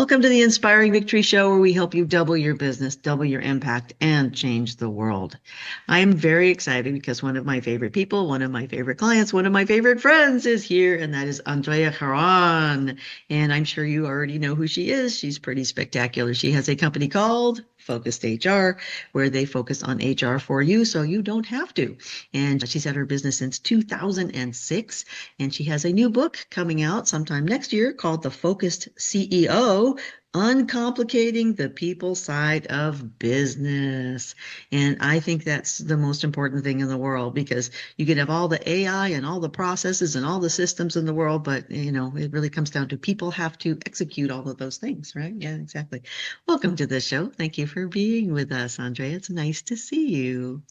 Welcome to the Inspiring Victory Show, where we help you double your business, double your impact, and change the world. I am very excited because one of my favorite people, one of my favorite clients, one of my favorite friends is here, and that is Andrea Herran. And I'm sure you already know who she is. She's pretty spectacular. She has a company called Focused HR, where they focus on HR for you so you don't have to. And she's had her business since 2006, and she has a new book coming out sometime next year called The Focused CEO, Uncomplicating the People Side of Business. And I think that's the most important thing in the world, because you can have all the AI and all the processes and all the systems in the world, but it really comes down to people have to execute all of those things, right? Yeah, exactly. Welcome to the show. Thank you for being with us, Andrea. It's nice to see you.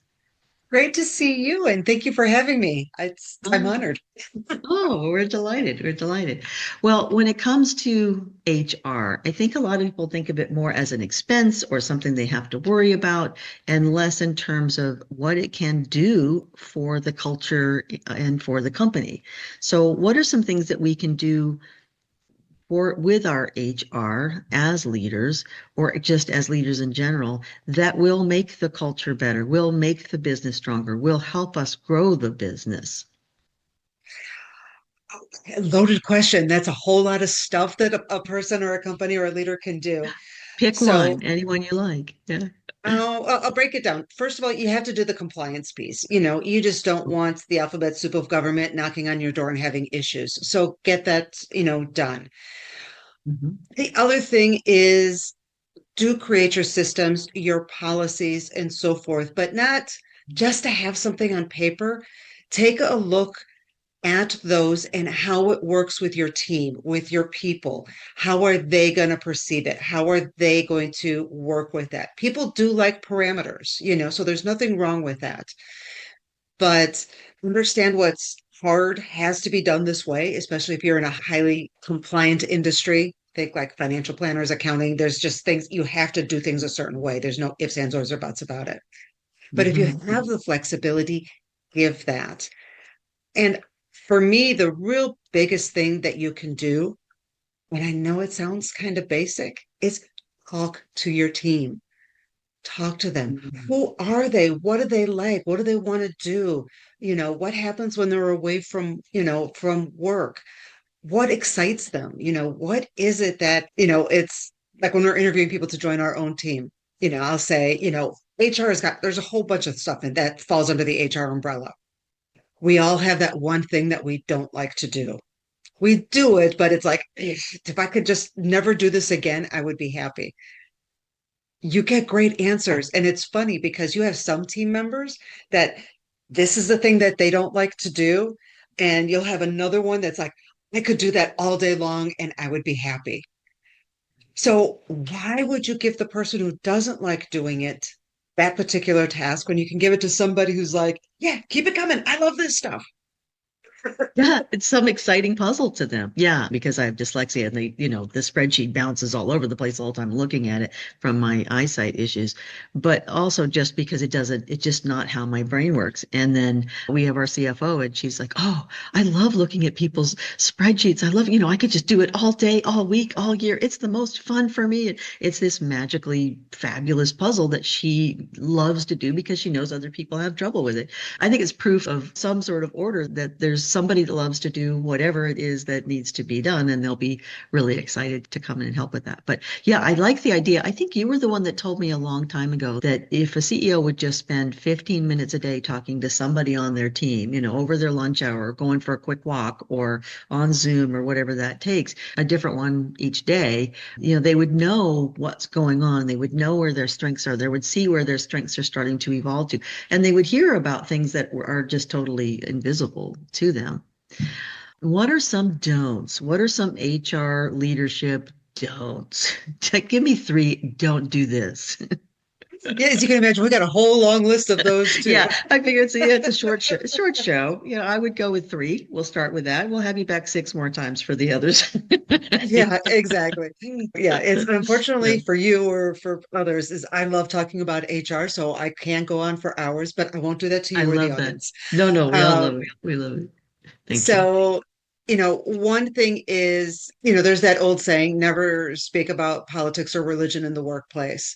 Great to see you, and thank you for having me. I'm Oh, honored. oh, we're delighted. We're delighted. Well, when it comes to HR, I think a lot of people think of it more as an expense or something they have to worry about, and less in terms of what it can do for the culture and for the company. So, what are some things that we can do for with our HR as leaders, or just as leaders in general, that will make the culture better, will make the business stronger, will help us grow the business? Loaded question. That's a whole lot of stuff that a person or a company or a leader can do. Pick So one, anyone you like. Yeah. I'll break it down. First of all, you have to do the compliance piece. You just don't want the alphabet soup of government knocking on your door and having issues. So get that, done. Mhm. The other thing is do create your systems, your policies, and so forth, but not just to have something on paper. Take a look at those and how it works with your team, with your people. How are they going to perceive it? How are they going to work with that? People do like parameters, so there's nothing wrong with that. But understand what's hard has to be done this way, especially if you're in a highly compliant industry. Think like financial planners, accounting. There's just things you have to do things a certain way. There's no ifs, ands, or buts about it. But if you have Mhm. the flexibility, give that. And for me, the real biggest thing that you can do, and I know it sounds kind of basic, is talk to your team. Talk to them. Mhm. Who are they? What do they like? What do they want to do? What happens when they're away from work? What excites them? What is it that, it's like when we're interviewing people to join our own team, I'll say, HR there's a whole bunch of stuff and that falls under the HR umbrella. We all have that one thing that we don't like to do. We do it, but it's like, if I could just never do this again, I would be happy. You get great answers. And it's funny because you have some team members that this is the thing that they don't like to do. And you'll have another one that's like, I could do that all day long and I would be happy. So why would you give the person who doesn't like doing it that particular task when you can give it to somebody who's like, yeah, keep it coming. I love this stuff. Yeah, it's some exciting puzzle to them. Yeah, because I have dyslexia and the spreadsheet bounces all over the place all the time looking at it from my eyesight issues. But also just because it's just not how my brain works. And then we have our CFO and she's like, "Oh, I love looking at people's spreadsheets. I love, I could just do it all day, all week, all year. It's the most fun for me." And it's this magically fabulous puzzle that she loves to do because she knows other people have trouble with it. I think it's proof of some sort of order that there's somebody that loves to do whatever it is that needs to be done, and they'll be really excited to come in and help with that. But yeah, I like the idea. I think you were the one that told me a long time ago that if a CEO would just spend 15 minutes a day talking to somebody on their team, over their lunch hour, going for a quick walk, or on Zoom or whatever that takes, a different one each day, they would know what's going on. They would know where their strengths are. They would see where their strengths are starting to evolve to, and they would hear about things that are just totally invisible to them. What are some don'ts? What are some HR leadership don'ts? Give me three. Don't do this. Yeah, as you can imagine, we got a whole long list of those too. Yeah, I figured it's a short show. Short show. I would go with three. We'll start with that. We'll have you back six more times for the others. Yeah, exactly. Yeah, it's Yeah. unfortunately for you or for others is I love talking about HR, so I can go on for hours, but I won't do that to I you or the love that. audience. No, no, we all love Um, it. We love it. Thank you. so one thing is, there's that old saying, never speak about politics or religion in the workplace.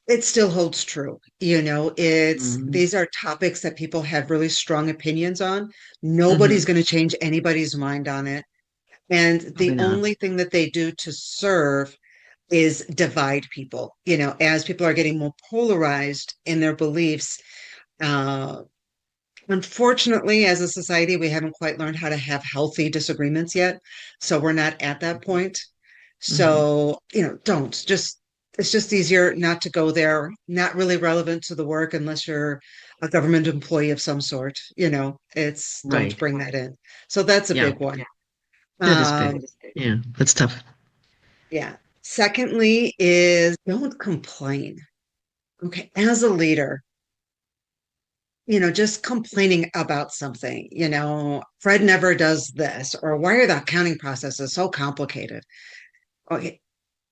It still holds true. Mhm. These are topics that people have really strong opinions on. Nobody's Mhm. going to change anybody's mind on it. And Probably the not. only thing that they do to serve is divide people. As people are getting more polarized in their beliefs. Uh, Unfortunately, as a society, we haven't quite learned how to have healthy disagreements yet. So we're not at that point. Mhm. So, don't just, it's just easier not to go there, not really relevant to the work unless you're a government employee of some sort. It's don't Right. bring that in. So that's a Yeah, big one. that is big. Um, Yeah, that's tough. yeah. Secondly, is don't complain. Okay. As a leader, just complaining about something, Fred never does this, or why are the accounting processes so complicated? Okay,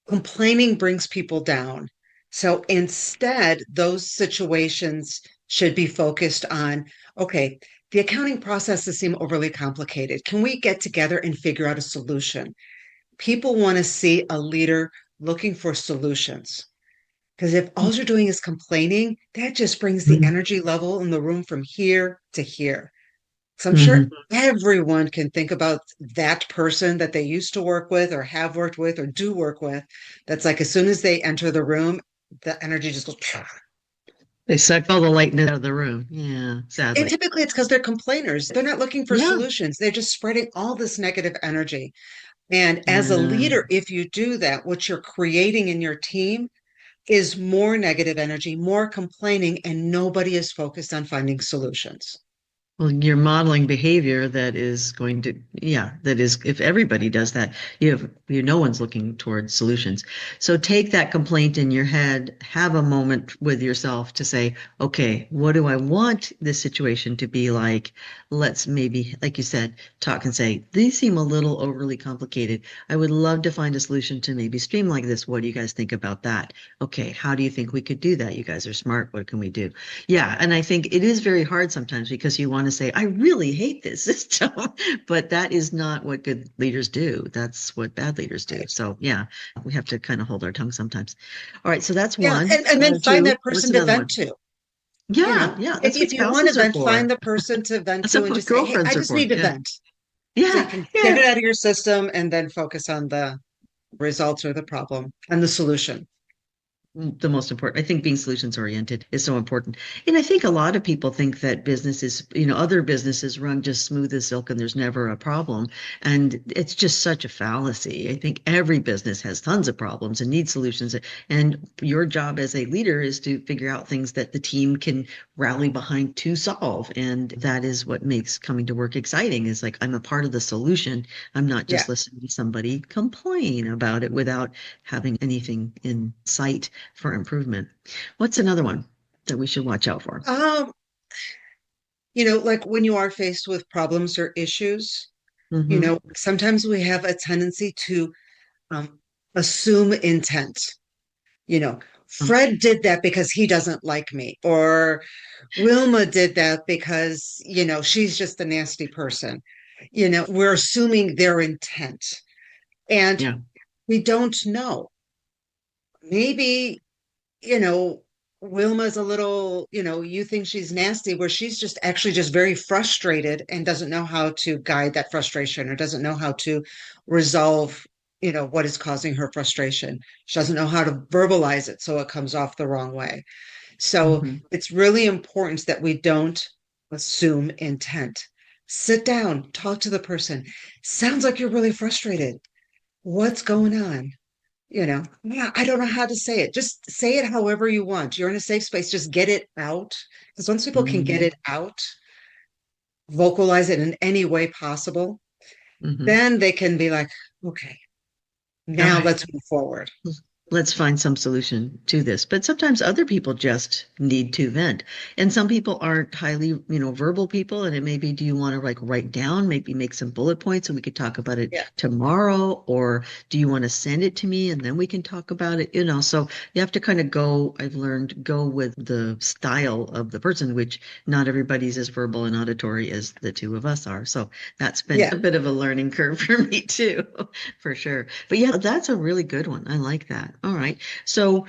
complaining brings people down. So instead, those situations should be focused on, okay, the accounting processes seem overly complicated. Can we get together and figure out a solution? People want to see a leader looking for solutions. Because if all you're doing is complaining, that just brings the Mhm. energy level in the room from here to here. So I'm sure Mhm. everyone can think about that person that they used to work with or have worked with or do work with. That's like as soon as they enter the room, the energy just goes. Phew. They suck all the lightness out of the room. Yeah, And sadly. typically it's because they're complainers. They're not looking for Yeah. solutions. They're just spreading all this negative energy. And as a Yeah. leader, if you do that, what you're creating in your team is more negative energy, more complaining, and nobody is focused on finding solutions. Well, you're modeling behavior that is going to, yeah, that is, if everybody does that, no one's looking towards solutions. So take that complaint in your head, have a moment with yourself to say, okay, what do I want this situation to be like? Let's maybe, like you said, talk and say, these seem a little overly complicated. I would love to find a solution to maybe streamline this. What do you guys think about that? Okay, how do you think we could do that? You guys are smart. What can we do? Yeah, and I think it is very hard sometimes because you want to say, I really hate this system, but that is not what good leaders do. That's what bad leaders do. Right. So, yeah, we have to kind of hold our tongue sometimes. All right, so that's Yeah. one. And then find Two, that what's person to another vent one? to. Yeah, yeah, that's what If you want to spouses are vent, find for. the person to vent That's to and what just say, hey, I girlfriends are just for. need to Yeah. vent. So you Yeah, can get yeah. it out of your system and then focus on the results or the problem and the solution. The most important. I think being solutions oriented is so important. And I think a lot of people think that businesses, other businesses run just smooth as silk and there's never a problem. And it's just such a fallacy. I think every business has tons of problems and needs solutions. And your job as a leader is to figure out things that the team can rally behind to solve. And that is what makes coming to work exciting is like I'm a part of the solution. I'm not Yeah. just listening to somebody complain about it without having anything in sight for improvement. What's another one that we should watch out for? Um, like when you are faced with problems or issues, Mm-hmm. sometimes we have a tendency to um, assume intent. You know, Fred did that because he doesn't like me, or Wilma did that because, she's just a nasty person. We're assuming their intent and Yeah. we don't know. Maybe, you know, Wilma's a little, you think she's nasty, where she's just actually just very frustrated and doesn't know how to guide that frustration or doesn't know how to resolve, what is causing her frustration. She doesn't know how to verbalize it so it comes off the wrong way. So Mm-hmm. it's really important that we don't assume intent. Sit down, talk to the person. Sounds like you're really frustrated. What's going on? Yeah, I don't know how to say it. Just say it however you want. You're in a safe space. Just get it out. Because once people can get Mm-hmm. it out, vocalize it in any way possible, Mm-hmm. then they can be like, okay, All now right. let's move forward. let's find some solution to this. But sometimes other people just need to vent. And some people aren't highly, verbal people. And it may be, do you want to like write down, maybe make some bullet points and we could talk about it Yeah. tomorrow? Or do you want to send it to me and then we can talk about it? So you have to kind of go, I've learned, go with the style of the person, which not everybody's as verbal and auditory as the two of us are. So that's been Yeah. a bit of a learning curve for me too, for sure. But yeah, that's a really good one. I like that. All right. So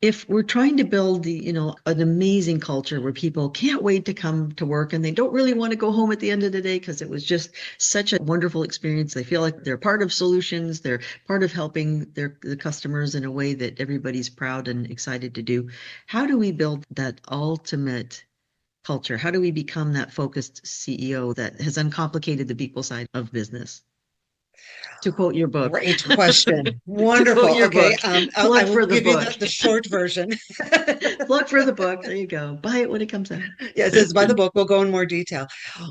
if we're trying to build an amazing culture where people can't wait to come to work and they don't really want to go home at the end of the day because it was just such a wonderful experience. They feel like they're part of solutions, they're part of helping the customers in a way that everybody's proud and excited to do. How do we build that ultimate culture? How do we become that focused CEO that has uncomplicated the people side of business? To quote your book. Great question. To quote Wonderful. your Okay. book. I Plug will for the give you book. the short version. Plug for the book. There you go. Buy it when it comes out. Yes, it's by the book. We'll go in more detail.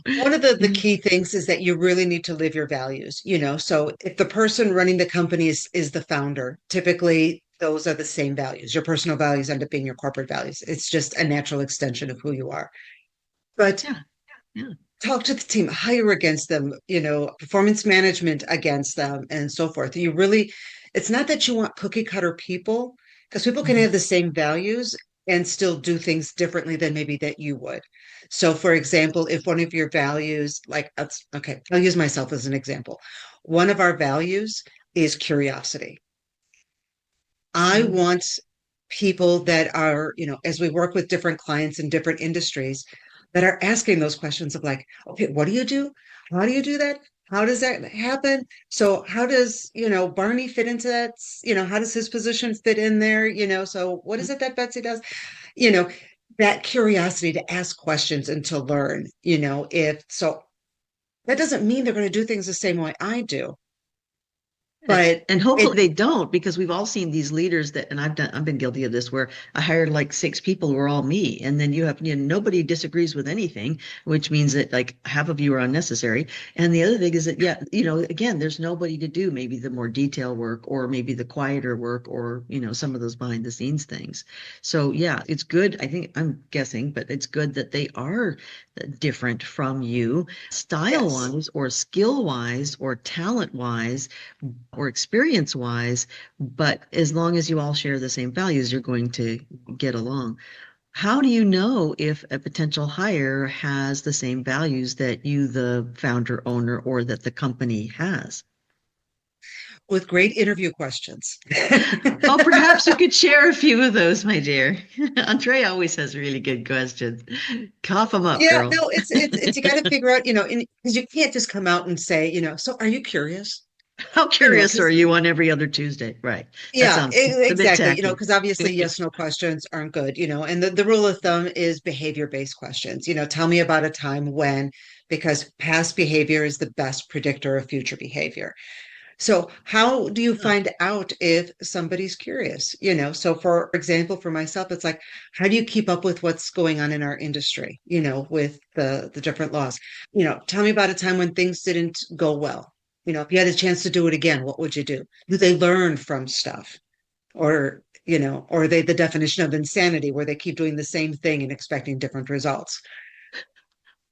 One of the Yeah. key things is that you really need to live your values, So if the person running the company is the founder, typically those are the same values. Your personal values end up being your corporate values. It's just a natural extension of who you are. But Yeah. Yeah. talk to the team, hire against them, performance management against them, and so forth. It's not that you want cookie cutter people, because people can Mhm. have the same values and still do things differently than maybe that you would. So, for example, if one of your values, okay, I'll use myself as an example. One of our values is curiosity. I Mhm. want people that are, as we work with different clients in different industries, that are asking those questions of like, okay, what do you do? How do you do that? How does that happen? So how does, Barney fit into that? How does his position fit in there? So what is it that Betsy does? You know, that curiosity to ask questions and to learn, if so that doesn't mean they're going to do things the same way I do, but And it hopefully they don't, because we've all seen these leaders that, and I've been guilty of this, where I hired like six people who are all me, and then you have, nobody disagrees with anything, which means that like half of you are unnecessary. And the other thing is that, yeah, again, there's nobody to do maybe the more detail work or maybe the quieter work or, some of those behind the scenes things. So yeah, it's good. I think I'm guessing, but it's good that they are different from you style yes. wise or skill wise or talent wise or experience wise, but as long as you all share the same values, you're going to get along. How do you know if a potential hire has the same values that you, the founder, owner, or that the company has? With great interview questions. Oh, perhaps you could share a few of those, my dear. Andrea always has really good questions. Cough them up, Yeah, girl. no, it's you got to figure out, because you can't just come out and say, so are you curious? How curious are Because you on every other Tuesday? Right. That yeah, sounds a bit exactly, tacky. because obviously yes, no questions aren't good, and the rule of thumb is behavior-based questions. Tell me about a time when, because past behavior is the best predictor of future behavior. So how do you Oh, find out if somebody's curious? So for example, for myself, it's like, how do you keep up with what's going on in our industry, with the different laws? Tell me about a time when things didn't go well. If you had a chance to do it again, what would you do? Do they learn from stuff? Or are they the definition of insanity where they keep doing the same thing and expecting different results?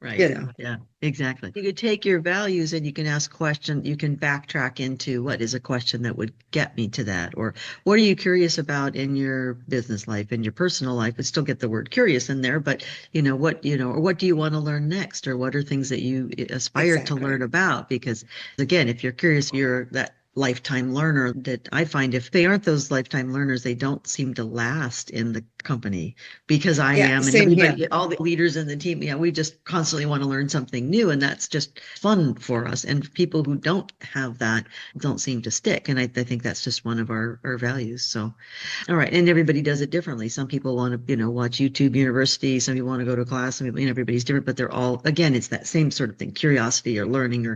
You right. know, Yeah, exactly. You could take your values and you can ask question, you can backtrack into what is a question that would get me to that, or what are you curious about in your business life, in your personal life, but still get the word curious in there, but or what do you want to learn next, or what are things that you aspire to learn exactly. about? Because again, if you're curious, you're that lifetime learner that I find if they aren't those lifetime learners, they don't seem to last in the company because I Yeah, am and same here. everybody, all the leaders in the team, yeah, we just constantly want to learn something new and that's just fun for us. And people who don't have that don't seem to stick. And I think that's just one of our values. So all right. And everybody does it differently. Some people want to, watch YouTube University. Some people want to go to class. Some people, everybody's different, but they're all, again, it's that same sort of thing, curiosity or learning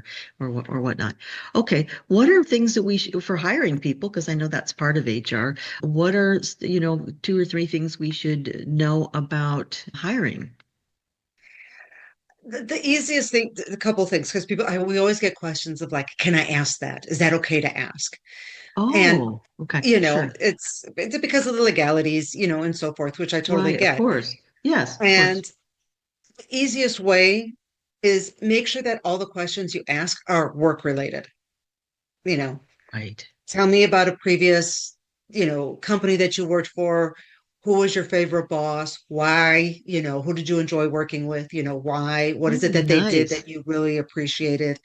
or whatnot. Okay. What are things that we should, for hiring people? Because I know that's part of HR. What are, two or three things we should know about hiring? the easiest thing, a couple things, because we always get questions of like, can I ask that? Is that okay to ask? And, Oh, okay, sure. it's because of the legalities, and so forth, which I totally Right, of get. course. Yes, of And course. the easiest way is make sure that all the questions you ask are work related. You know, Right. tell me about a previous, company that you worked for. Who was your favorite boss? Why? Who did you enjoy working with? Why? What Oh, is it that they did nice. that you really appreciated?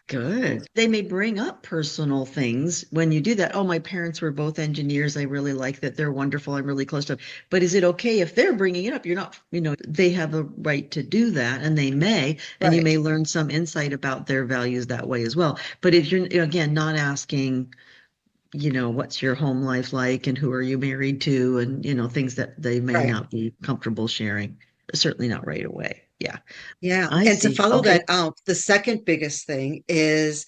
Good. They may bring up personal things when you do that. Oh, my parents were both engineers. I really like that. They're wonderful. I'm really close to them. But is it okay if they're bringing it up? You're not, they have a right to do that and they may, and you Right, may learn some insight about their values that way as well. But if you're, again, not asking, what's your home life like and who are you married to and, things that they may right. not be comfortable sharing, certainly not right away. Yeah, Yeah. I And to see. follow that Okay. out, the second biggest thing is,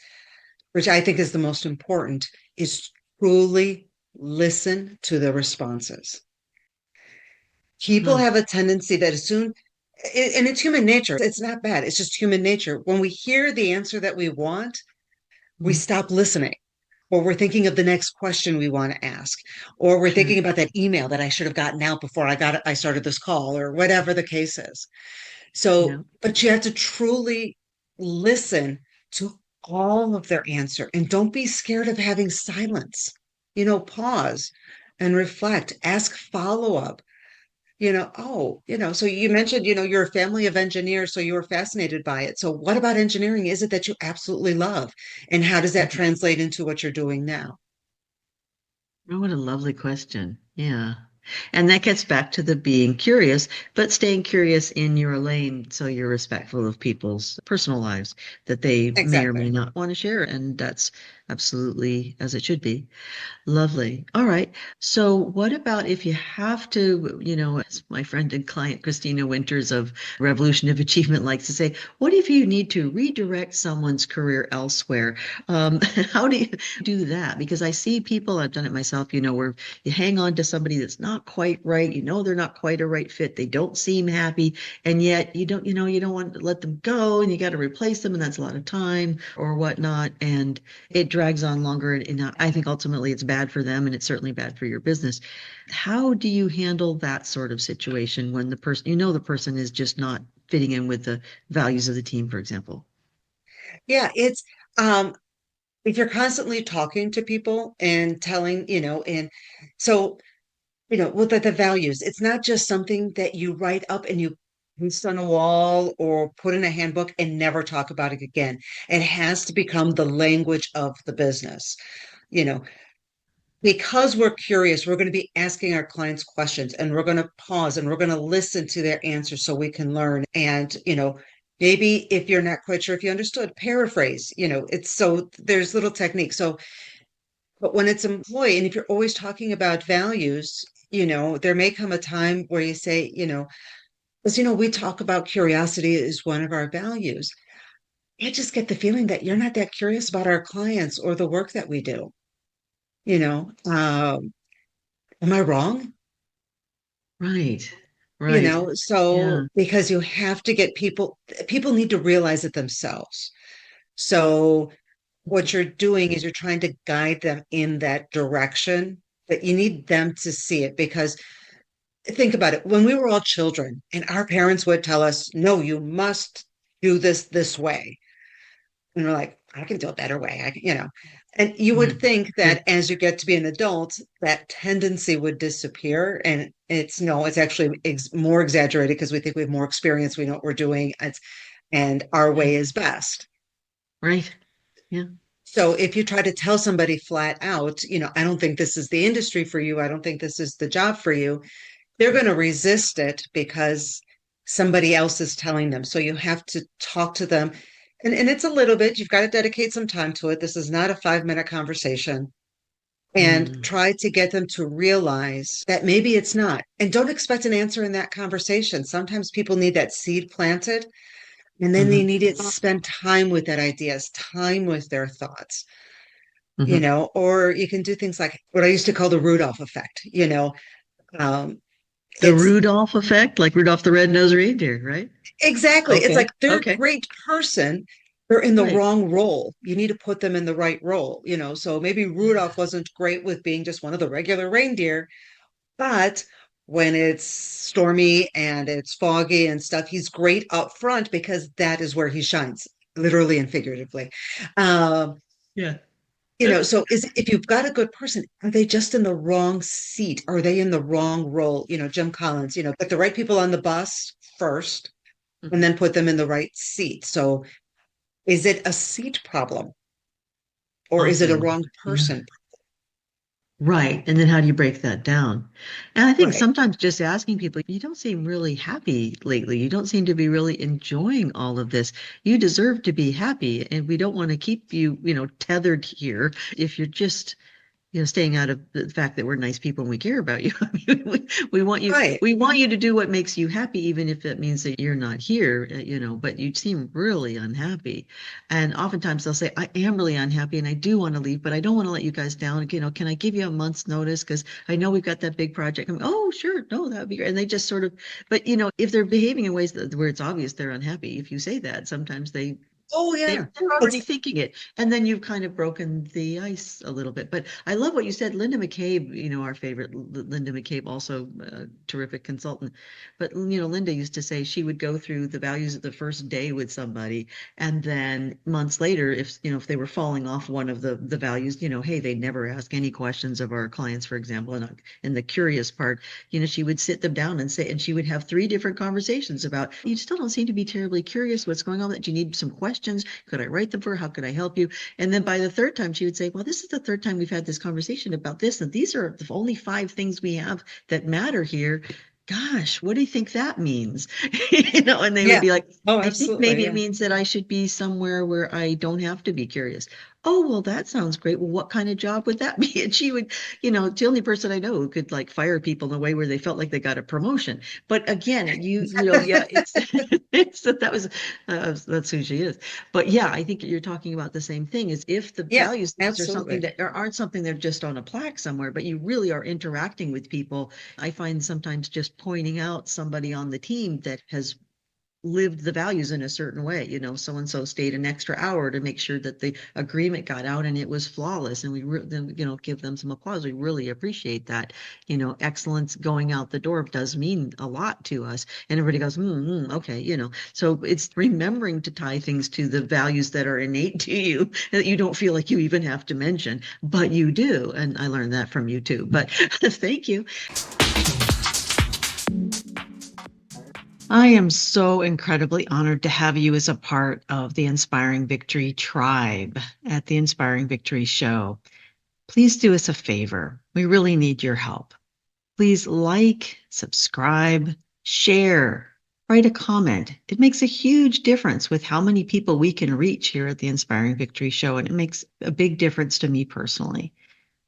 which I think is the most important, is truly listen to the responses. People Huh. have a tendency that as soon, and it's human nature, it's not bad, it's just human nature. When we hear the answer that we want, we Mhm. stop listening. Or we're thinking of the next question we want to ask, or we're Sure. thinking about that email that I should have gotten out before I started this call, or whatever the case is. Yeah. So, but you have to truly listen to all of their answer and don't be scared of having silence. Pause and reflect, ask follow up. So you mentioned, you're a family of engineers, so you were fascinated by it. So what about engineering is it that you absolutely love? And how does that translate into what you're doing now? Oh, what a lovely question. Yeah. And that gets back to the being curious, but staying curious in your lane so you're respectful of people's personal lives that they may or may Exactly. not want to share. And that's absolutely as it should be. Lovely. All right. So, what about if you have to, as my friend and client Christina Winters of Revolution of Achievement likes to say, what if you need to redirect someone's career elsewhere? How do you do that? Because I see people, I've done it myself, where you hang on to somebody that's not quite right. They're not quite a right fit. They don't seem happy. And yet you don't want to let them go and you got to replace them. And that's a lot of time or whatnot. And it drags on longer. And I think ultimately it's bad for them and it's certainly bad for your business. How do you handle that sort of situation when the person is just not fitting in with the values of the team, for example? Yeah, it's um if you're constantly talking to people and telling, and so, with the values, it's not just something that you write up and you post on a wall or put in a handbook and never talk about it again. It has to become the language of the business. You know, because we're curious, we're going to be asking our clients questions and we're going to pause and we're going to listen to their answers so we can learn. And, maybe if you're not quite sure if you understood, paraphrase, it's so there's little techniques. So, but when it's employee, and if you're always talking about values, there may come a time where you say, because, we talk about curiosity is one of our values. I just get the feeling that you're not that curious about our clients or the work that we do. Am I wrong? Right. Right. So Yeah. because you have to get people need to realize it themselves. So what you're doing is you're trying to guide them in that direction, but you need them to see it because think about it. When we were all children and our parents would tell us, no, you must do this way. And we're like, I can do a better way. And you would Mhm. think Sure. that as you get to be an adult, that tendency would disappear. And it's no, it's actually more exaggerated because we think we have more experience. We know what we're doing. And our Yeah. way is best. Right. Yeah. So if you try to tell somebody flat out, I don't think this is the industry for you. I don't think this is the job for you. They're going to resist it because somebody else is telling them. So you have to talk to them. And it's a little bit, you've got to dedicate some time to it. This is not a 5-minute conversation. And Mm. try to get them to realize that maybe it's not. And don't expect an answer in that conversation. Sometimes people need that seed planted and then they Hmm. need to spend time with that ideas, time with their thoughts, Hmm. or you can do things like what I used to call the Rudolph effect. Um, The it's Rudolph effect, like Rudolph the Red-Nosed Reindeer, right? Exactly. It's like Okay. they're a Okay. great person. They're in the Right. wrong role. You need to put them in the right role, you know. So maybe Rudolph wasn't great with being just one of the regular reindeer, but when it's stormy and it's foggy and stuff, he's great up front because that is where he shines, literally and figuratively. Um, Yeah. you know, so is if you've got a good person, are they just in the wrong seat? Are they in the wrong role? You know, Jim Collins, you know, put the right people on the bus first and Mhm. then put them in the right seat. So is it a seat problem or is it a Awesome. wrong Yeah. person? Right. And then how do you break that down? And I think Right. sometimes just asking people, you don't seem really happy lately. You don't seem to be really enjoying all of this. You deserve to be happy, and we don't want to keep you, tethered here if you're just staying out of the fact that we're nice people and we care about you. I mean, we want you, Right. we want you to do what makes you happy, even if that means that you're not here, but you seem really unhappy. And oftentimes they'll say, I am really unhappy and I do want to leave, but I don't want to let you guys down. Can I give you a month's notice? Because I know we've got that big project. Oh, sure. No, that would be great. And they just sort of, but if they're behaving in ways where it's obvious they're unhappy, if you say that, sometimes Oh, they're yeah. already It's, thinking it. And then you've kind of broken the ice a little bit. But I love what you said. Linda McCabe, our favorite, Linda McCabe, also a terrific consultant. But, Linda used to say she would go through the values of the first day with somebody. And then months later, if they were falling off one of the values, hey, they never ask any questions of our clients, for example. And the curious part, she would sit them down and say, and she would have three different conversations about, you still don't seem to be terribly curious what's going on, that you need some questions. Could I write them for her? How could I help you? And then by the third time, she would say, well, this is the third time we've had this conversation about this, and these are the only five things we have that matter here. Gosh, what do you think that means? And they would yeah. be like, Oh, I think absolutely. maybe it Yeah. means that I should be somewhere where I don't have to be curious. Oh, well, that sounds great. Well, what kind of job would that be? And she would, the only person I know who could like fire people in a way where they felt like they got a promotion. But again, yeah, it's that's who she is. But yeah, I think you're talking about the same thing. Is if the Yeah, value things are something absolutely. that aren't something they're just on a plaque somewhere, but you really are interacting with people. I find sometimes just pointing out somebody on the team that has lived the values in a certain way. So and so stayed an extra hour to make sure that the agreement got out and it was flawless. And then, give them some applause. We really appreciate that. Excellence going out the door does mean a lot to us. And everybody goes, okay. So it's remembering to tie things to the values that are innate to you that you don't feel like you even have to mention, but you do. And I learned that from you too. But thank you. I am so incredibly honored to have you as a part of the Inspiring Victory tribe at the Inspiring Victory Show. Please do us a favor. We really need your help. Please like, subscribe, share, write a comment. It makes a huge difference with how many people we can reach here at the Inspiring Victory Show, and it makes a big difference to me personally.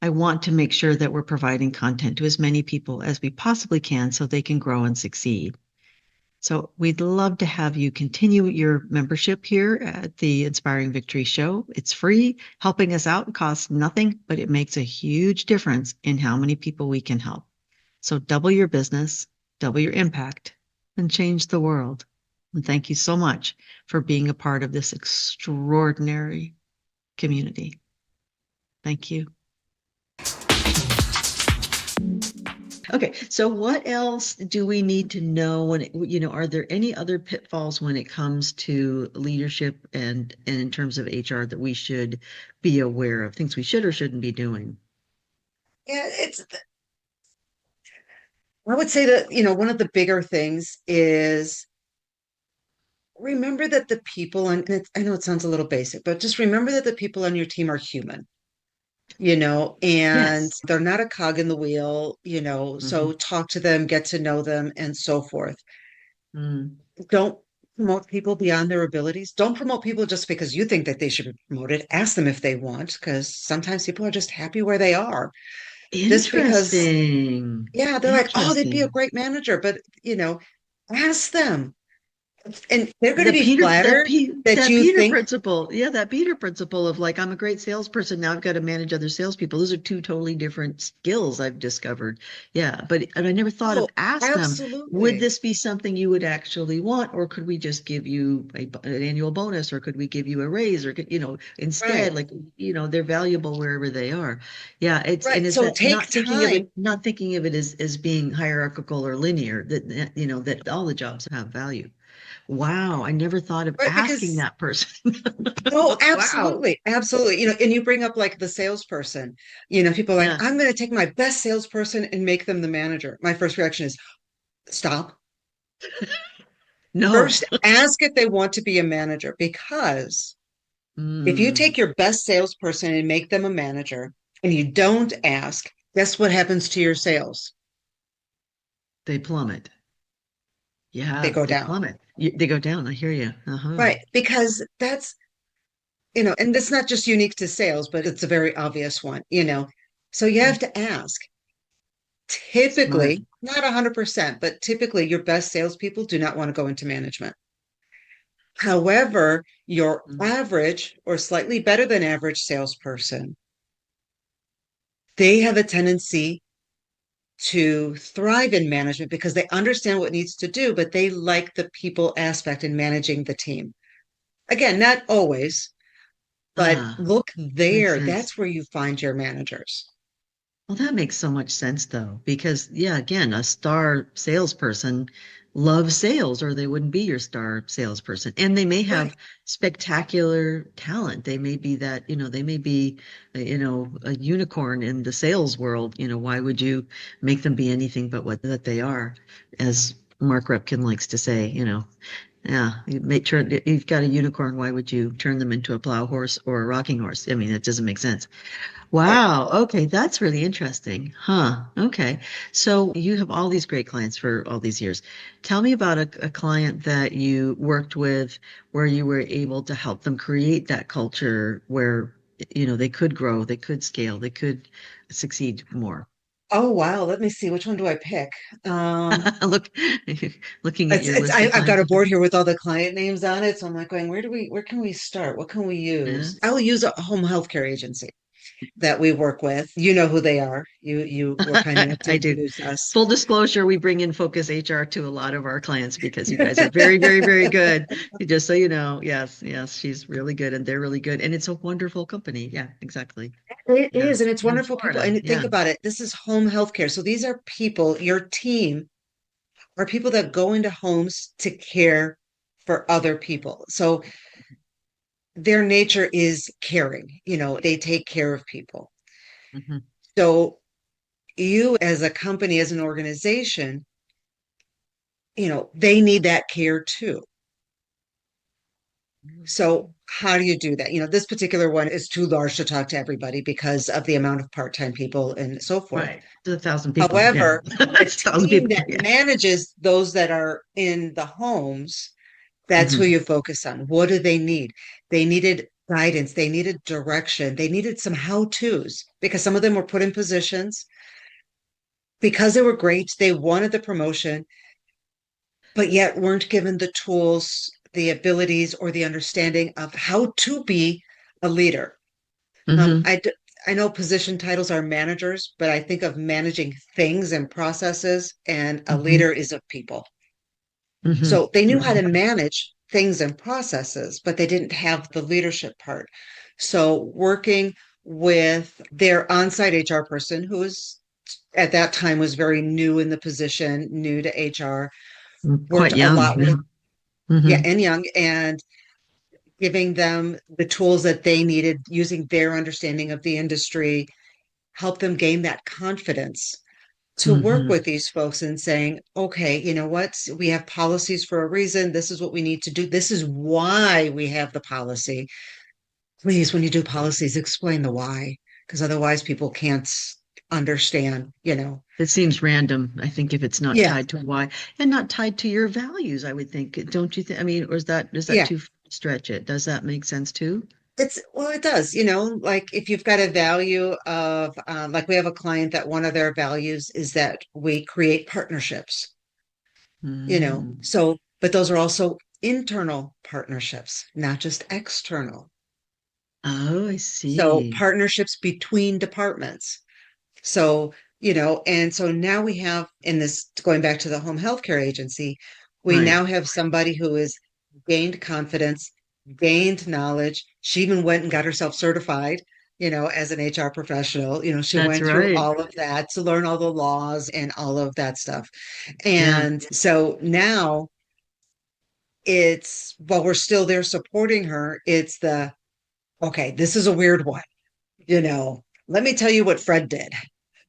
I want to make sure that we're providing content to as many people as we possibly can so they can grow and succeed. So we'd love to have you continue your membership here at the Inspiring Victory Show. It's free. Helping us out costs nothing, but it makes a huge difference in how many people we can help. So double your business, double your impact, and change the world. And thank you so much for being a part of this extraordinary community. Thank you. Okay, so what else do we need to know are there any other pitfalls when it comes to leadership and in terms of HR that we should be aware of, things we should or shouldn't be doing? Yeah, I would say that, you know, one of the bigger things is remember that the people on, and I know it sounds a little basic, but just remember that the people on your team are human, you know, and Yes. they're not a cog in the wheel, you know, so Hmm. talk to them, get to know them, and so forth. Mm. Don't promote people beyond their abilities. Don't promote people just because you think that they should be promoted. Ask them if they want, because sometimes people are just happy where they are. Just because, Interesting. yeah, they're like, oh, they'd be a Interesting. great manager, but, you know, ask them. And they're going to The be Peter that flattered P that that you Peter think, principle. Yeah, that Peter principle of like I'm a great salesperson. Now I've got to manage other salespeople. Those are two totally different skills I've discovered. Yeah, but and I never thought of oh, ask them, would absolutely. this be something you would actually want, or could we just give you an annual bonus, or could we give you a raise, or Right. instead, like they're valuable wherever they are. Yeah, Right. it's So that take time. not thinking of it as being hierarchical or linear, that all the jobs have value. Wow, I never thought of Right. asking Because, that person. oh, Wow. absolutely. Absolutely. And you bring up like the salesperson, people are like, Yeah. I'm going to take my best salesperson and make them the manager. My first reaction is stop. No. First, ask if they want to be a manager, because if you Mm, take your best salesperson and make them a manager and you don't ask, guess what happens to your sales? they plummet. They Yeah, go they down. plummet. They go down. I hear you. Uh-huh. Right. Because that's, and that's not just unique to sales, but it's a very obvious one. So you Mm, have to ask. smart. Typically, not 100%, but typically your best salespeople do not want to go into management. However, your Mm, average or slightly better than average salesperson, they have a tendency to thrive in management because they understand what needs to do, but they like the people aspect in managing the team. Again, not always, but ah, look makes there. sense. That's where you find your managers. Well, that makes so much sense though, because yeah, again, a star salesperson loves sales or they wouldn't be your star salesperson. And they may Right. have spectacular talent. They may be they may be, a unicorn in the sales world. Why would you make them be anything but what that they are? As Mark Repkin likes to say, yeah, you've got a unicorn. Why would you turn them into a plow horse or a rocking horse? I mean, it doesn't make sense. Right. Wow. Okay. That's really interesting. Huh. Okay. So you have all these great clients for all these years. Tell me about a client that you worked with where you were able to help them create that culture where, they could grow, they could scale, they could succeed more. Oh, wow. Let me see. Which one do I pick? Um, Look, looking at your list of I've got clients. a board here with all the client names on it. So I'm like going, where can we start? What can we Yeah. use? I will use a home healthcare agency that we work with. You know who they are. You were kind enough to I do. introduce us. Full disclosure, we bring in Focus HR to a lot of our clients because you guys are very, very, very good. Just so you know, yes, yes, she's really good and they're really good. And it's a wonderful company. Yeah, exactly. It Yeah. is, and it's In wonderful people. Florida. And think Yeah. about it. This is home healthcare. So these are people, your team are people that go into homes to care for other people. So their nature is caring. They take care of people. Hmm. So you as a company, as an organization, they need that care too. So how do you do that? This particular one is too large to talk to everybody because of the amount of part-time people and so forth. Right. To 1,000 people. Yeah. However, the It's 1,000 people. team that Yeah. manages those that are in the homes, that's who Hmm. you focus on. What do they need? They needed guidance, they needed direction, they needed some how-tos because some of them were put in positions because they were great, they wanted the promotion, but yet weren't given the tools, the abilities, or the understanding of how to be a leader. Um, Hmm. I, d- I know position titles are managers, but I think of managing things and processes, and a Hmm. leader is of people. Hmm. So they knew how Hmm. to manage things and processes, but they didn't have the leadership part. So working with their on-site HR person, who was at that time was very new in the position, new to HR, worked Quite a young. lot Yeah. with, yeah, Hmm. and young, and giving them the tools that they needed, using their understanding of the industry, help them gain that confidence to work Hmm. with these folks and saying, okay, you know what? We have policies for a reason. This is what we need to do. This is why we have the policy. Please, when you do policies, explain the why, because otherwise people can't understand. It seems random. I think if it's not Yeah, tied to why and not tied to your values, I would think, don't you think? I mean, or is that yeah. too stretch it? Does that make sense too? Well, it does, like if you've got a value of, like we have a client that one of their values is that we create partnerships. Mm. So, but those are also internal partnerships, not just external. Oh, I So see. partnerships between departments. So, and so now we have in this, going back to the home healthcare agency, we Right. now have somebody who has gained confidence, gained knowledge. She even went and got herself certified, as an HR professional. She That's went through right. all of that to learn all the laws and all of that stuff. Yeah. And so now while we're still there supporting her, it's okay, this is a weird one, let me tell you what Fred did,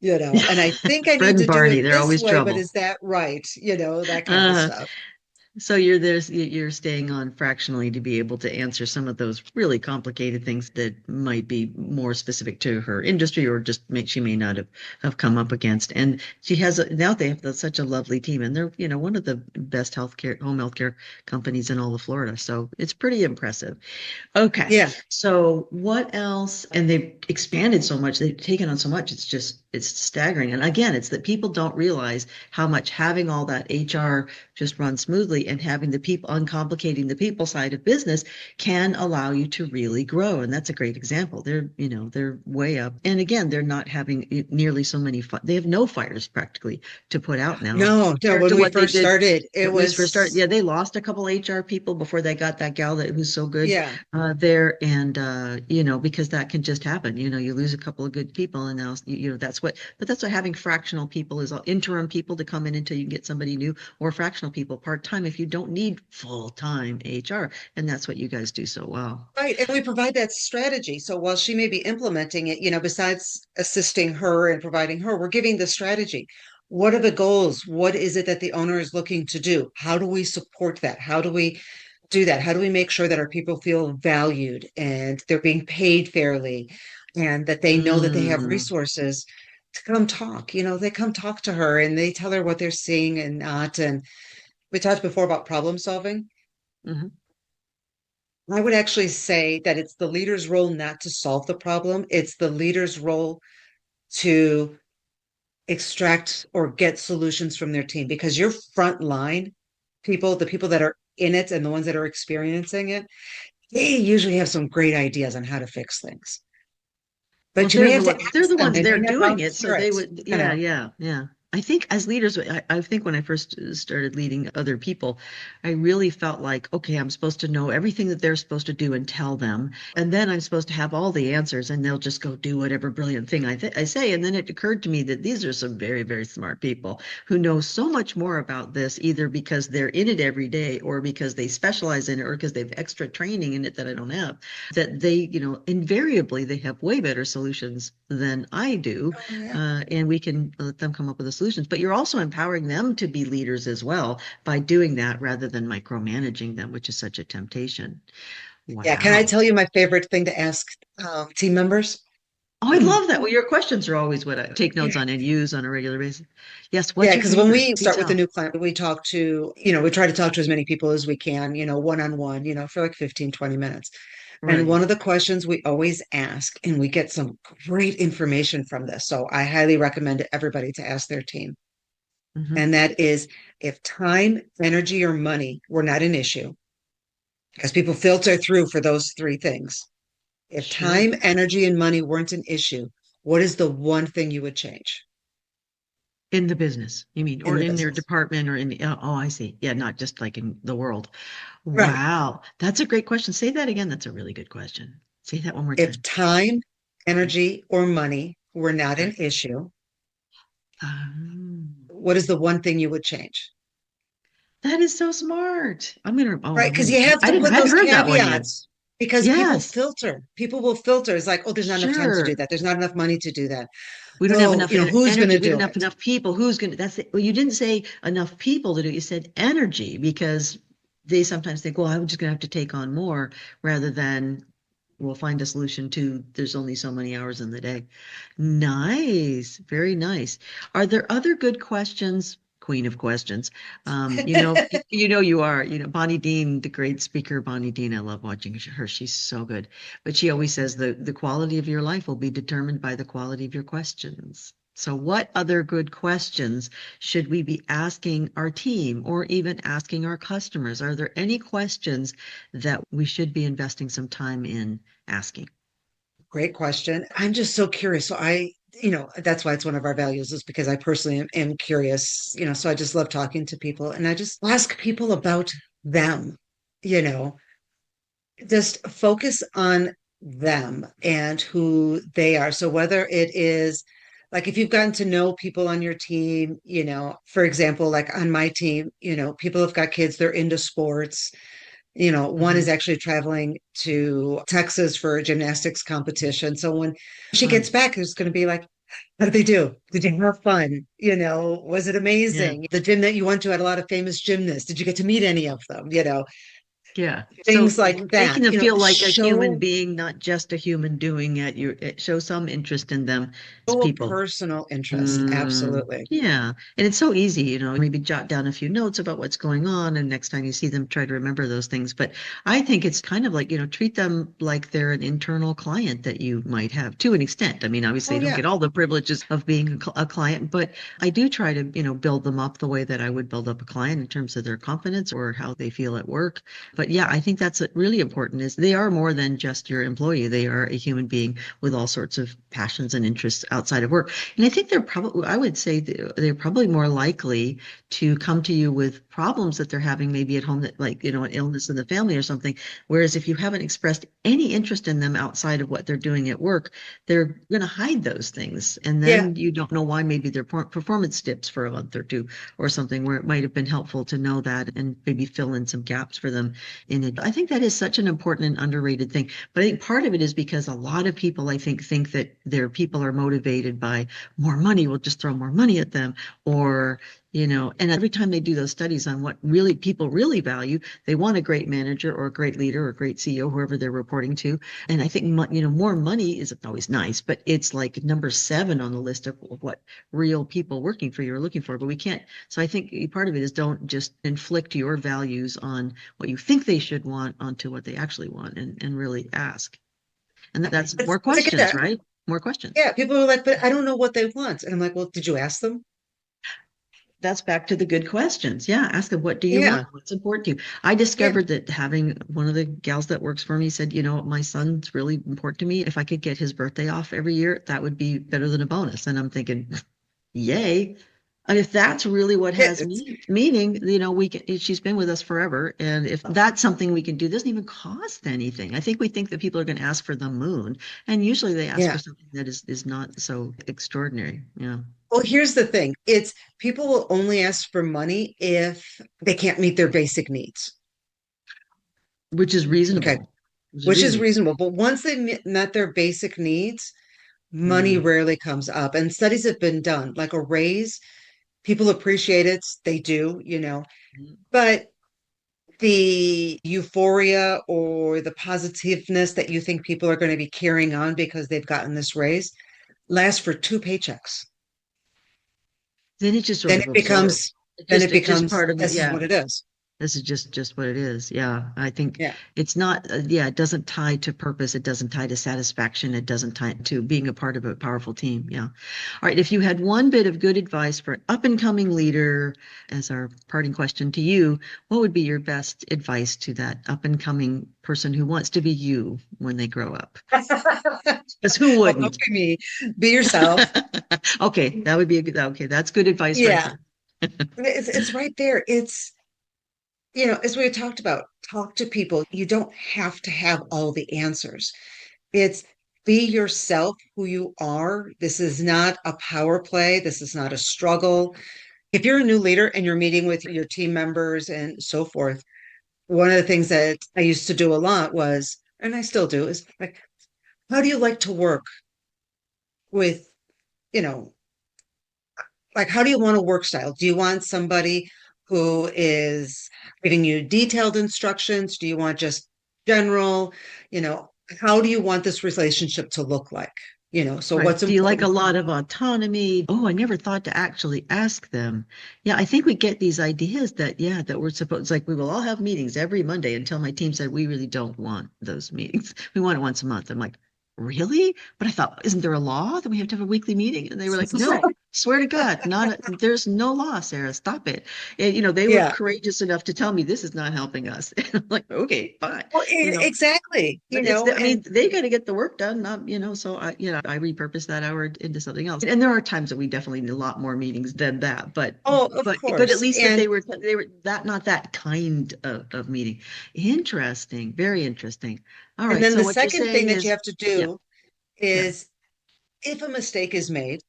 and I think I Fred need and to do Barney, it they're this always way, but trouble. is that right? That kind of Uh, stuff. So you're staying on fractionally to be able to answer some of those really complicated things that might be more specific to her industry or just she may not have come up against. And she has now they have such a lovely team and they're, one of the best home healthcare companies in all of Florida. So it's pretty impressive. Okay. Yeah. So what else? And they've expanded so much, they've taken on so much. It's staggering. And again, it's that people don't realize how much having all that HR just run smoothly and having the people uncomplicating the people side of business can allow you to really grow. And that's a great example. They're way up. And again, they're not having nearly so many, they have no fires practically to put out now No, no, compared when to we what they first did started, it when we first started. was, Yeah, they lost a couple HR people before they got that gal that who's so good yeah. there. And, because that can just happen. You lose a couple of good people and now, that's what having fractional people is, interim people to come in until you get somebody new or fractional people part-time if you don't need full-time HR. And that's what you guys do so well. Right. And we provide that strategy. So while she may be implementing it, besides assisting her and providing her, we're giving the strategy. What are the goals? What is it that the owner is looking to do? How do we support that? How do we do that? How do we make sure that our people feel valued and they're being paid fairly and that they know that they have Mm, resources to come talk? They come talk to her and they tell her what they're seeing and not. And we talked before about problem solving. mhm. I would actually say that it's the leader's role not to solve the problem. It's the leader's role to extract or get solutions from their team because your front line people, the people that are in it and the ones that are experiencing it, they usually have some great ideas on how to fix things. Well, But you may have to they're ask the them. ones They may they're not doing it, so volunteer they it, would, you yeah, know. yeah, yeah. I think as leaders, I think when I first started leading other people, I really felt like, okay, I'm supposed to know everything that they're supposed to do and tell them, and then I'm supposed to have all the answers, and they'll just go do whatever brilliant thing I say. And then it occurred to me that these are some very, very smart people who know so much more about this, either because they're in it every day, or because they specialize in it, or because they have extra training in it that I don't have that they, invariably they have way better solutions than I do. Oh, yeah. And we can let them come up with the solutions. But you're also empowering them to be leaders as well by doing that rather than micromanaging them, which is such a temptation. Yeah. Can I Wow. tell you my favorite thing to ask team members? Oh, I love that. Well, your questions are always what I take notes on and use on a regular basis. Yes, what's Yeah, your because when favorite? we Do start with a tell. new client, we try to talk to as many people as we can, one on one, for like 15, 20 minutes. And Right. one of the questions we always ask, and we get some great information from this. So I highly recommend everybody to ask their team. Hmm. And that is if time, energy, or money were not an issue, because people filter through for those three things. If Sure. time, energy, and money weren't an issue, what is the one thing you would change In the business, you mean, in or the in their business? department or in the, oh, I see. Yeah, not just like in the world. Right. Wow. That's a great question. Say that again. That's a really good question. Say that one more If time. time, energy, or money were not an issue, Um, what is the one thing you would change? that is so smart. Right. Because you have I to didn't, put hadn't those heard that one yet. caveats because people Yes, filter. People will filter. It's like, oh, there's not enough time to do sure. that. There's not enough money to do that. We don't have Oh, enough who's going energy. to We don't do have it? enough people. Who's going to, well, you didn't say enough people to do it. You said energy because they sometimes think, well, I'm just going to have to take on more rather than we'll find a solution to there's only so many hours in the day. Nice. Very nice. Are there other good questions? Queen of questions. You are, Bonnie Dean, the great speaker, Bonnie Dean. I love watching her. She's so good. But she always says the quality of your life will be determined by the quality of your questions. So what other good questions should we be asking our team or even asking our customers? Are there any questions that we should be investing some time in asking? Great question. I'm just so curious. So that's why it's one of our values is because I personally am curious, so I just love talking to people and I just ask people about them, you know, just focus on them and who they are. So whether it is like if you've gotten to know people on your team, for example, like on my team, people have got kids, they're into sports. One is Mhm. actually traveling to Texas for a gymnastics competition. So when she gets Fun. back, it's going to be like, how did they do? Did you have fun? Was it Yeah. amazing? The gym that you went to had a lot of famous gymnasts. Did you get to meet any of them? Yeah. So Things like that. making them feel like a human Show being, not just a human doing it, show some interest in them as a people. personal interest. Absolutely. Yeah. And it's so easy, maybe jot down a few notes about what's going on, and next time you see them, try to remember those things. But I think it's kind of like, treat them like they're an internal client that you might have to an extent. I mean, obviously, Oh, you don't yeah. get all the privileges of being a client, but I do try to, build them up the way that I would build up a client in terms of their confidence or how they feel at work. But yeah, I think that's really important is they are more than just your employee. They are a human being with all sorts of passions and interests outside of work. And I think I would say they're probably more likely to come to you with problems that they're having maybe at home that like, an illness in the family or something. Whereas if you haven't expressed any interest in them outside of what they're doing at work, they're going to hide those things. And Yeah. then you don't know why maybe their performance dips for a month or two or something where it might have been helpful to know that and maybe fill in some gaps for them in it. I think that is such an important and underrated thing. But I think part of it is because a lot of people, I think that their people are motivated by more money, we'll just throw more money at them. Or, and every time they do those studies on what really people really value, they want a great manager or a great leader or a great CEO, whoever they're reporting to. And I think, more money isn't always nice, but it's like number 7 on the list of what real people working for you are looking for. But we can't. So I think part of it is don't just inflict your values on what you think they should want onto what they actually want and really ask. And that's more It's like questions, that. right? More questions. Yeah. People are like, but I don't know what they want. And I'm like, well, did you ask them? That's back to the good questions. Yeah, ask them, what do you Yeah. want? What's important to you? I Yeah. discovered that having one of the gals that works for me said, my son's really important to me. If I could get his birthday off every year, that would be better than a bonus. And I'm thinking, yay. And if that's really what has It's, meaning, we can, she's been with us forever. And if that's something we can do, it doesn't even cost anything. I think we think that people are going to ask for the moon. And usually they ask for yeah. something that is not so extraordinary. Yeah. Well, here's the thing. It's people will only ask for money if they can't meet their basic needs. Which is Okay. reasonable. Which is Which is reasonable. reasonable. But once they met their basic needs, money Mm. rarely comes up. And studies have been done, like a raise, people appreciate it. They do. But the euphoria or the positiveness that you think people are going to be carrying on because they've gotten this raise lasts for 2 paychecks. Then it just sort Then of it absorbs. becomes, then it It's just becomes, part of it. this is what Yeah. it is. This is just what it is. Yeah. I think Yeah. it's not, yeah, it doesn't tie to purpose. It doesn't tie to satisfaction. It doesn't tie to being a part of a powerful team. Yeah. All right. If you had one bit of good advice for an up and coming leader as our parting question to you, what would be your best advice to that up and coming person who wants to be you when they grow up? Because who Well, don't wouldn't? be me. Be yourself. Okay. That would be a good, okay. That's good advice right Yeah. there. It's right there. As we had talked about, talk to people. You don't have to have all the answers. It's be yourself, who you are. This is not a power play. This is not a struggle. If you're a new leader and you're meeting with your team members and so forth, one of the things that I used to do a lot was, and I still do, is like, how do you like to work with, you know, like, how do you want a work style? Do you want somebody who is giving you detailed instructions? Do you want just general? You know, how do you want this relationship to look like? So Right. what's Do you like a important? lot of autonomy? Oh, I never thought to actually ask them. Yeah, I think we get these ideas that, yeah, that we're supposed, it's like we will all have meetings every Monday until my team said we really don't want those meetings. We want it once a month. I'm like, really? But I thought, isn't there a law that we have to have a weekly meeting? And they were like, no, swear to God, there's no law, Sarah, stop it. And, they were Yeah. courageous enough to tell me this is not helping us. And I'm like, okay, fine, Well, you know, exactly, but I mean, and they got to get the work done, not, so I repurpose that hour into something else. And there are times that we definitely need a lot more meetings than that, oh, of but at course. least that And they were that, not that kind of meeting. Interesting, very interesting. All right. then So the what you're second thing saying that you is, have to yeah, do yeah. is if a mistake is made,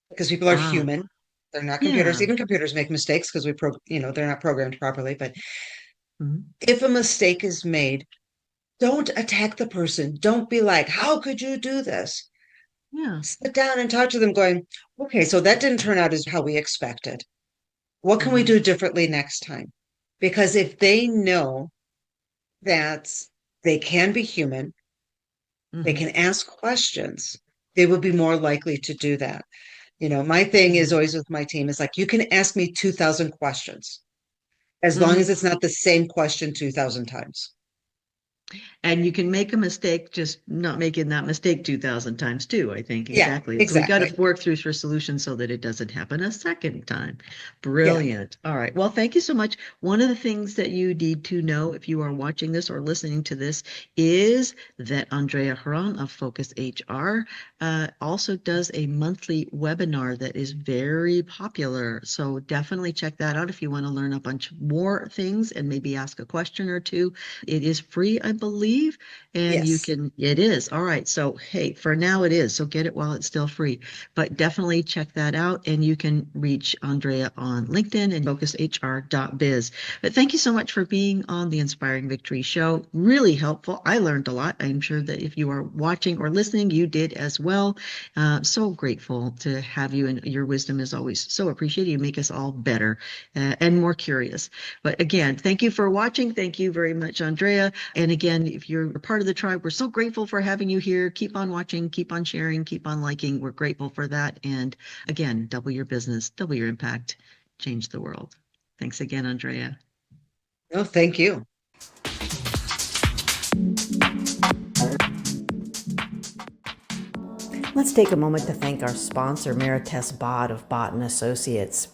because people are Ah, human, they're not computers. yeah. Even computers make mistakes because they're not programmed properly. But Mhm. if a mistake is made, don't attack the person. Don't be like, how could you do this? Yeah. Sit down and talk to them, going, okay, so that didn't turn out as how we expected. What can we Hmm. do differently next time? Because if they know that they can be human, they Hmm. can ask questions, they will be more likely to do that. My thing is always with my team is like, you can ask me 2,000 questions as long Hmm. as it's not the same question 2,000 times. And you can make a mistake, just not making that mistake 2,000 times too, I think. Yeah, Exactly. And so we got exactly. to work through for solutions so that it doesn't happen a second time. Yeah. Brilliant. All right. Well, thank you so much. One of the things that you need to know if you are watching this or listening to this is that Andrea Herran of Focus HR also does a monthly webinar that is very popular. So definitely check that out if you want to learn a bunch more things and maybe ask a question or two. It is free, I believe, and Yes. it is. All right. So, hey, for now it is. So get it while it's still free. But definitely check that out. And you can reach Andrea on LinkedIn and focushr.biz. But thank you so much for being on the Inspiring Victory Show. Really helpful. I learned a lot. I'm sure that if you are watching or listening, you did as well. So grateful to have you, and your wisdom is always so appreciated. You make us all better and more curious. But again, thank you for watching. Thank you very much, Andrea. And again, if you're a part of the tribe, we're so grateful for having you here. Keep on watching, keep on sharing, keep on liking. We're grateful for that. And again, double your business, double your impact, change the world. Thanks again, Andrea. No, thank you. Let's take a moment to thank our sponsor, Meritess Bott of Bott and Associates.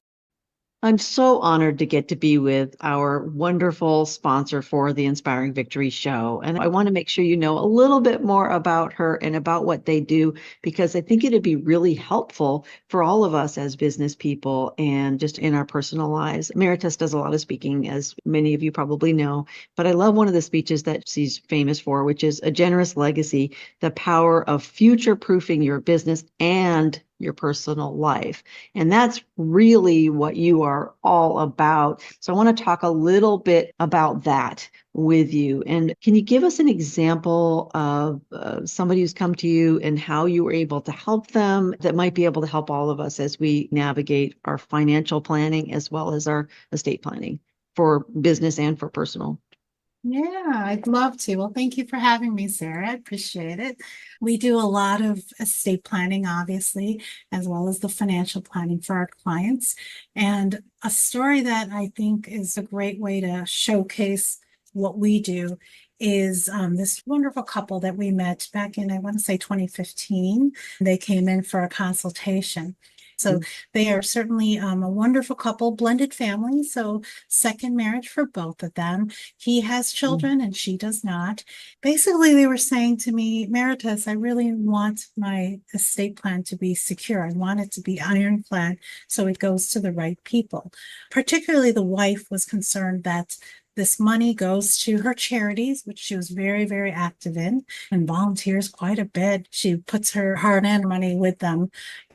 I'm so honored to get to be with our wonderful sponsor for the Inspiring Victory Show. And I want to make sure you know a little bit more about her and about what they do, because I think it'd be really helpful for all of us as business people and just in our personal lives. Meritus does a lot of speaking, as many of you probably know, but I love one of the speeches that she's famous for, which is A Generous Legacy, the Power of Future-Proofing Your Business and your personal life. And that's really what you are all about. So I want to talk a little bit about that with you. And can you give us an example of somebody who's come to you and how you were able to help them that might be able to help all of us as we navigate our financial planning as well as our estate planning for business and for personal? Yeah, I'd love to. Well, thank you for having me, Sarah. I appreciate it. We do a lot of estate planning, obviously, as well as the financial planning for our clients. And a story that I think is a great way to showcase what we do is this wonderful couple that we met back in, I want to say 2015. They came in for a consultation. So they are certainly a wonderful couple, blended family. So second marriage for both of them. He has children and she does not. Basically, they were saying to me, Meritus, I really want my estate plan to be secure. I want it to be ironclad so it goes to the right people. Particularly, the wife was concerned that this money goes to her charities, which she was very, very active in and volunteers quite a bit. She puts her hard-earned money with them.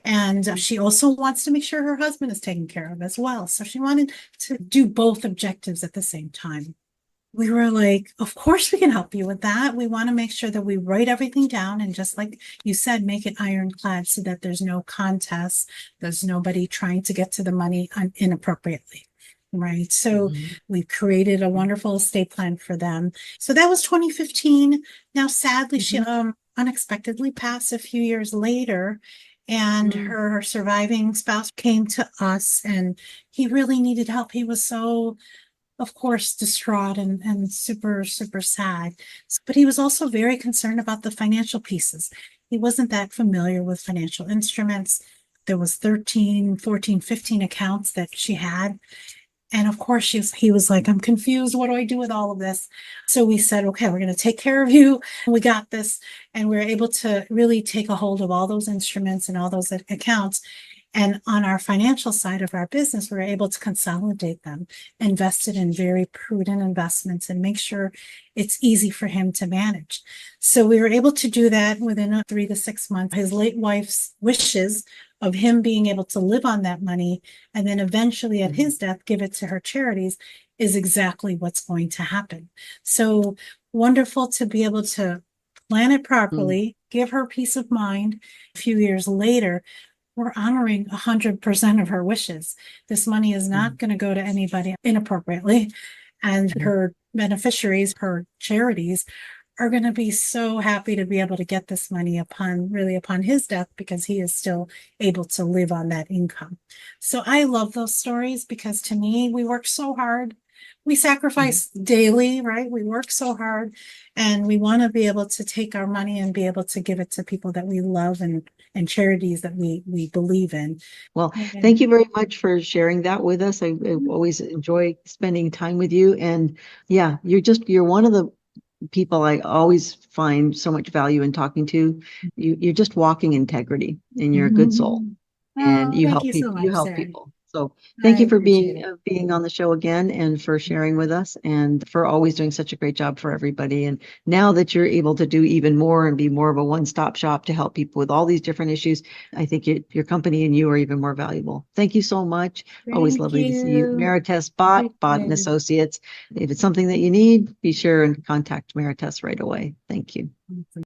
And she also wants to make sure her husband is taken care of as well. So she wanted to do both objectives at the same time. We were like, of course we can help you with that. We want to make sure that we write everything down and just like you said, make it ironclad so that there's no contest. There's nobody trying to get to the money inappropriately. Right. So we created a wonderful estate plan for them. So that was 2015. Now, sadly, she unexpectedly passed a few years later. And her surviving spouse came to us and he really needed help. He was so of course, distraught and super, super sad. But he was also very concerned about the financial pieces. He wasn't that familiar with financial instruments. There was 13, 14, 15 accounts that she had. And of course, he was like, I'm confused. What do I do with all of this? So we said, okay, we're going to take care of you. We got this. And we were able to really take a hold of all those instruments and all those accounts. And on our financial side of our business, we were able to consolidate them, invest it in very prudent investments, and make sure it's easy for him to manage. So we were able to do that within 3 to 6 months. His late wife's wishes of him being able to live on that money and then eventually at his death give it to her charities is exactly what's going to happen. So wonderful to be able to plan it properly, give her peace of mind. A few years later, we're honoring 100% of her wishes. This money is not going to go to anybody inappropriately. And her beneficiaries, her charities, are going to be so happy to be able to get this money upon his death, because he is still able to live on that income. So I love those stories, because to me, we work so hard. We sacrifice daily, right? We work so hard, and we want to be able to take our money and be able to give it to people that we love and charities that we believe in. Well, thank you very much for sharing that with us. I always enjoy spending time with you. And yeah, you're one of the people I always find so much value in talking to. You're just walking integrity, and you're a good soul, and you help people. You help people. So thank you for being on the show again, and for sharing with us, and for always doing such a great job for everybody. And now that you're able to do even more and be more of a one-stop shop to help people with all these different issues, I think your company and you are even more valuable. Thank you so much. Always lovely to see you. Marites Bott and Associates. If it's something that you need, be sure and contact Marites right away. Thank you.